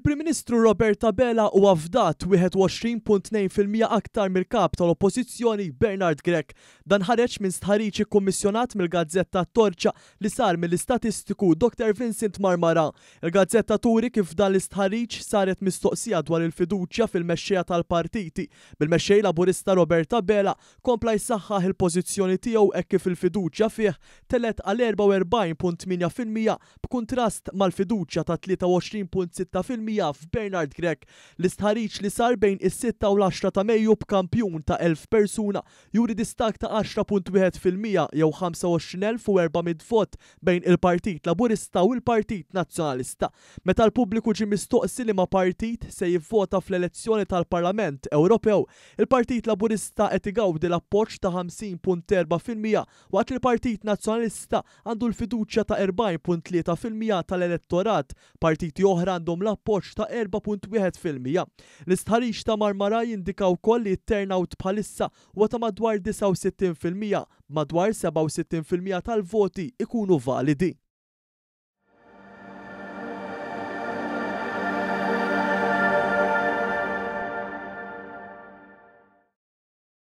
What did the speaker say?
Il-Prim Ministru Robert Abela huwa fdat 21.2% aktar mill-kap tal-Oppożizzjoni Bernard Grech. Dan ħareġ minn stħarriġ ikkummissjonat mill-Gazzetta Torċa li sar mill-istatistiku Dr. Vincent Marmara. Il-Gazzetta turi kif dan l-istħarriġ saret mistoqsija dwar il-fiduċja fil-mexxejja tal-partiti. Bil-mexxej Laburista Robert Abela kompla jsaħħaħ il-pożizzjoni tiegħu hekk kif il-fiduċja fih telet għal 44.8% b'kuntrast mal-fiduċja ta' 23.6% f'Bernard Grech. L-istħarriġ li sar bejn is-6 u l-10 ta' Mejju b'kampjun ta' 1000 persuna juri distak ta' 10.1% jew 25,400 vot bejn il-Partit Laburista u l-Partit Nazzjonalista. Meta l-pubbliku ġie mistoqsi li ma' partit se jivvota fl-elezzjoni tal-Parlament Ewropew, il-Partit Laburista qed igawdi l-appoġġ ta' 50.4% waqt li l-Partit Nazzjonalista għandu l-fiduċja ta' 40.3% tal-elettorat. Partiti oħra għandhom l-appoġġ ta' 4.1%. L-istħarriġ ta' Marmara jindika wkoll li t-turnout bħalissa huwa ta' madwar 69%, madwar 67% tal-voti ikunu validi.